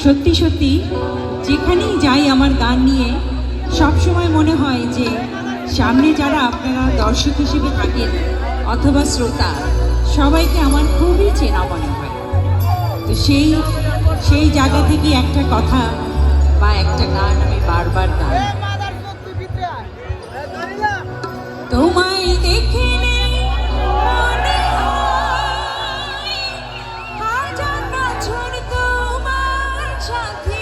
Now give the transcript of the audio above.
সত্যি সত্যি যেখানেই যাই আমার গান নিয়ে সবসময় মনে হয় যে সামনে যারা আপনারা দর্শক হিসেবে থাকেন অথবা শ্রোতা, সবাইকে আমার খুবই চেনা মনে হয়। তো সেই জায়গা থেকে একটা কথা বা একটা গান আমি বারবার গাই। তোমায় দেখে মনে হয় হাজার বছর তোমার সাথে